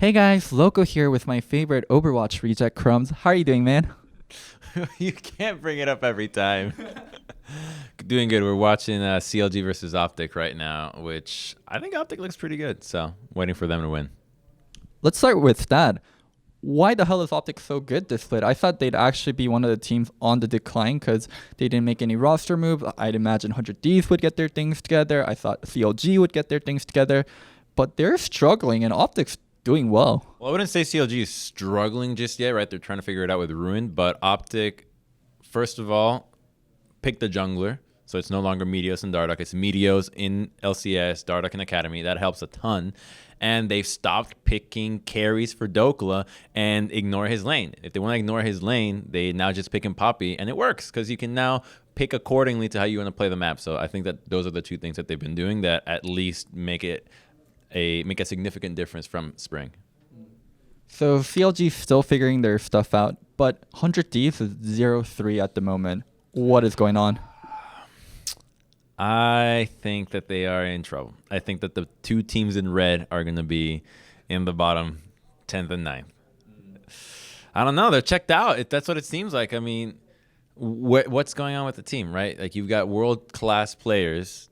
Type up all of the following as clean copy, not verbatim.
Hey guys, Loco here with my favorite Overwatch reject, Crumbz. How are you doing, man? You can't bring it up every time. Doing good. We're watching CLG versus Optic right now, which I think Optic looks pretty good. So waiting for them to win. Let's start with that. Why the hell is Optic so good this split? I thought they'd actually be one of the teams on the decline because they didn't make any roster moves. I'd imagine 100t's would get their things together. I thought CLG would get their things together. But they're struggling and Optic's doing well. Well, I wouldn't say CLG is struggling just yet, right? They're trying to figure it out with Ruin, but Optic, first of all, picked the jungler. So it's no longer Meteos and Dardoch. It's Meteos in LCS, Dardoch in Academy. That helps a ton. And they've stopped picking carries for Dokla and ignore his lane. If they want to ignore his lane, they now just pick him Poppy, and it works because you can now pick accordingly to how you want to play the map. So I think that those are the two things that they've been doing that at least make a significant difference from spring. So CLG's still figuring their stuff out, but 100t's is 0-3 at the moment. What is going on? I think that they are in trouble. I think that the two teams in red are going to be in the bottom 10th and 9th. I don't know. They're checked out. That's what it seems like. I mean, what's going on with the team, right? Like, you've got world-class players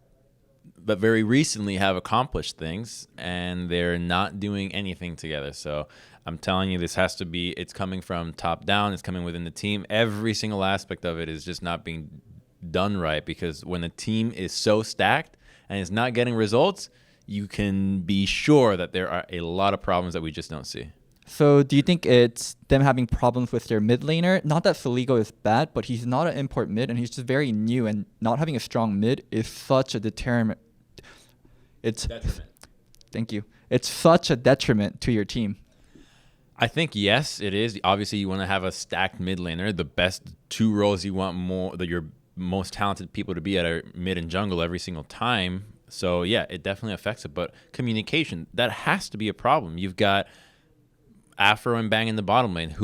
that very recently have accomplished things, and they're not doing anything together. So I'm telling you, this has to be, it's coming from top down. It's coming within the team. Every single aspect of it is just not being done right, because when a team is so stacked and is not getting results, you can be sure that there are a lot of problems that we just don't see. So do you think it's them having problems with their mid laner? Not that Soligo is bad, but he's not an import mid, and he's just very new, and not having a strong mid is such a deterrent. Detriment. Thank you. It's such a detriment to your team. I think, yes, it is. Obviously, you want to have a stacked mid laner. The best two roles you want more, that your most talented people to be at are mid and jungle every single time. So, yeah, it definitely affects it. But communication, that has to be a problem. You've got Afro and Bang in the bottom lane.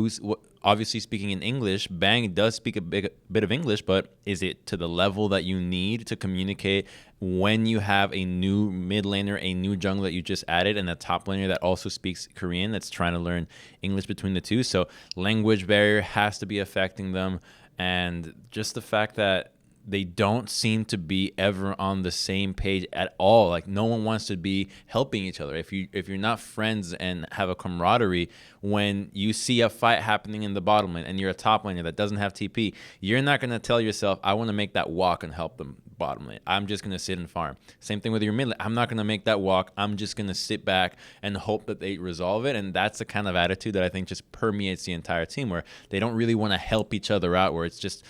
Obviously speaking in English. Bang does speak a bit of English, but is it to the level that you need to communicate when you have a new mid laner, a new jungle that you just added, and a top laner that also speaks Korean that's trying to learn English between the two? So language barrier has to be affecting them, and just the fact that they don't seem to be ever on the same page at all. Like, no one wants to be helping each other. If you're not friends and have a camaraderie, when you see a fight happening in the bottom lane and you're a top laner that doesn't have TP, you're not going to tell yourself, I want to make that walk and help them bottom lane. I'm just going to sit and farm. Same thing with your mid lane. I'm not going to make that walk. I'm just going to sit back and hope that they resolve it. And that's the kind of attitude that I think just permeates the entire team, where they don't really want to help each other out, where it's just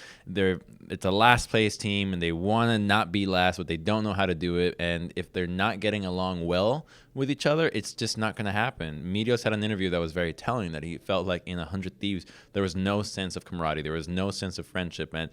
it's a last place team and they want to not be last, but they don't know how to do it. And if they're not getting along well with each other, it's just not going to happen. Meteos had an interview that was very telling, that he felt like in 100 Thieves, there was no sense of camaraderie. There was no sense of friendship. And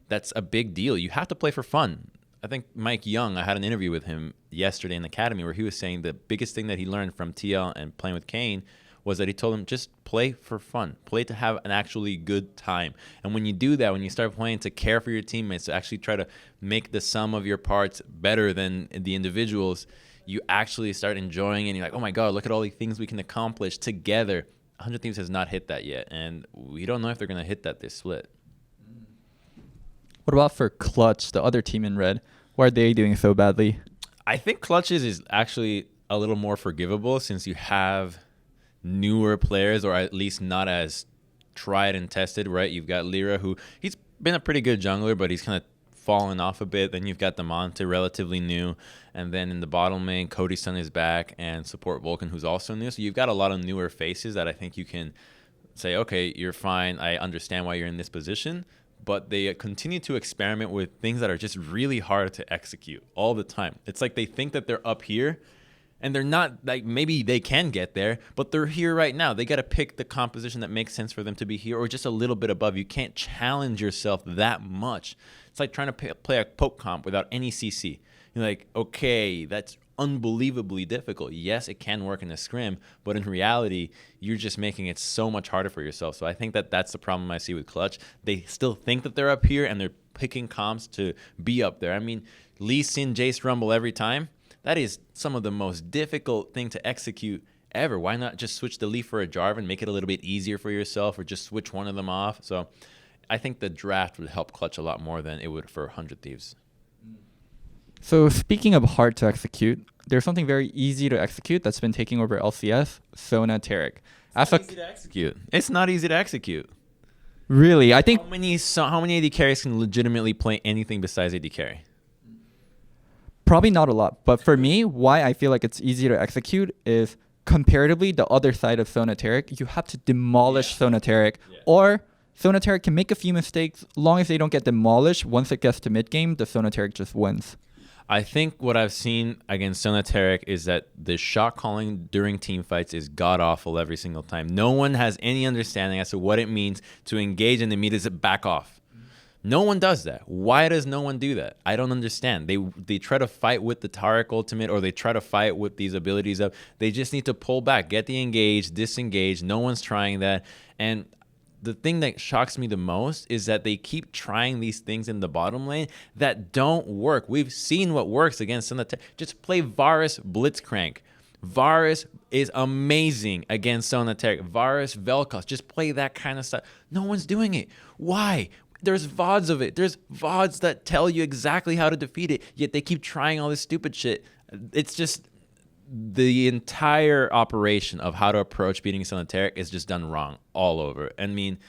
that's a big deal. You have to play for fun. I think Mike Young, I had an interview with him yesterday in the Academy where he was saying the biggest thing that he learned from TL and playing with Kane was that he told him, just play for fun. Play to have an actually good time. And when you do that, when you start playing to care for your teammates, to actually try to make the sum of your parts better than the individuals, you actually start enjoying it. And you're like, oh my God, look at all the things we can accomplish together. 100 Thieves has not hit that yet. And we don't know if they're going to hit that this split. What about for Clutch, the other team in red? Why are they doing so badly? I think Clutch's is actually a little more forgivable, since you have newer players, or at least not as tried and tested, right? You've got Lyra, who he's been a pretty good jungler, but he's kind of fallen off a bit. Then you've got Damonte, relatively new. And then in the bottom lane, Cody's son is back, and support Vulcan, who's also new. So you've got a lot of newer faces that I think you can say, okay, you're fine. I understand why you're in this position. But they continue to experiment with things that are just really hard to execute all the time. It's like they think that they're up here, and they're not. Like, maybe they can get there, but they're here right now. They got to pick the composition that makes sense for them to be here, or just a little bit above. You can't challenge yourself that much. It's like trying to play a poke comp without any CC. You're like, okay, that's unbelievably difficult. Yes, it can work in a scrim, but in reality, you're just making it so much harder for yourself. So I think that that's the problem I see with Clutch. They still think that they're up here, and they're picking comps to be up there. I mean, Lee Sin, Jace Rumble every time. That is some of the most difficult thing to execute ever. Why not just switch the Leaf for a Jarvan, make it a little bit easier for yourself, or just switch one of them off? So I think the draft would help Clutch a lot more than it would for 100 Thieves. So speaking of hard to execute, there's something very easy to execute that's been taking over LCS, Sona Taric. It's not easy to execute. It's not easy to execute. Really, I think how many AD carries can legitimately play anything besides AD carry? probably not a lot. But for me, why I feel like it's easy to execute is comparatively the other side of Sona Taric. You have to demolish Sona Taric, or Sona Taric can make a few mistakes. Long as they don't get demolished, once it gets to mid game, the Sona Taric just wins. I think what I've seen against Sona Taric is that the shot calling during team fights is god-awful every single time. No one has any understanding as to what it means to engage and immediately back off. No one does that. Why does no one do that? I don't understand. They try to fight with the Taric ultimate, or they try to fight with these abilities of, they just need to pull back, get the engage, disengage. No one's trying that. And the thing that shocks me the most is that they keep trying these things in the bottom lane that don't work. We've seen what works against Sona Taric. Just play Varus Blitzcrank. Varus is amazing against Sona Taric. Varus Vel'Koz. Just play that kind of stuff. No one's doing it. Why? There's VODs of it. There's VODs that tell you exactly how to defeat it, yet they keep trying all this stupid shit. It's just the entire operation of how to approach beating Sona Taric is just done wrong all over. I mean,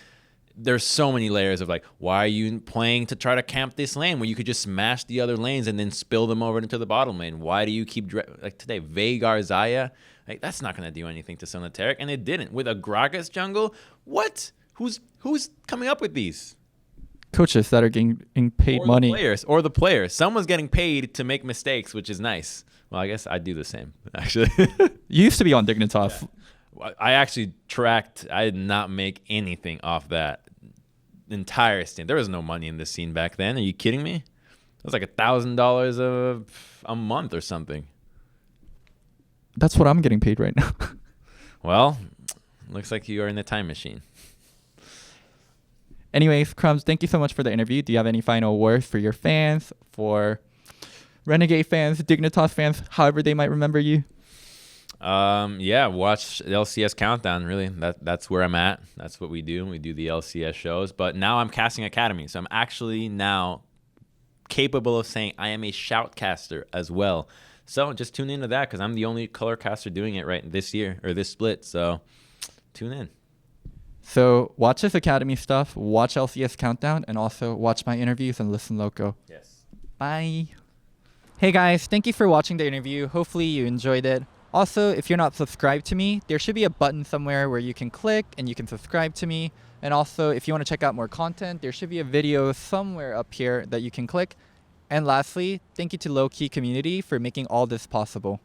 there's so many layers of like, why are you playing to try to camp this lane when you could just smash the other lanes and then spill them over into the bottom lane? Why do you keep like today Veigar Xayah? Like, that's not going to do anything to Sona Taric, and it didn't with a Gragas jungle. What? Who's coming up with these? Coaches that are getting paid money. The players. Someone's getting paid to make mistakes, which is nice. Well, I guess I do the same, actually. You used to be on Dignitas. Yeah. I actually tracked. I did not make anything off that entire stint. There was no money in this scene back then. Are you kidding me? It was like $1,000 a month or something. That's what I'm getting paid right now. Well, looks like you are in the time machine. Anyways, Crumbz, thank you so much for the interview. Do you have any final words for your fans, for Renegade fans, Dignitas fans, however they might remember you? Yeah, watch the LCS Countdown, really. That's where I'm at. That's what we do. We do the LCS shows. But now I'm casting Academy, so I'm actually now capable of saying I am a shoutcaster as well. So just tune into that, because I'm the only color caster doing it right this year, or this split. So tune in. So watch this Academy stuff, watch LCS Countdown, and also watch my interviews and listen Loco. Yes. Bye. Hey guys, thank you for watching the interview. Hopefully you enjoyed it. Also, if you're not subscribed to me, there should be a button somewhere where you can click and you can subscribe to me. And also, if you want to check out more content, there should be a video somewhere up here that you can click. And lastly, thank you to Lowkey community for making all this possible.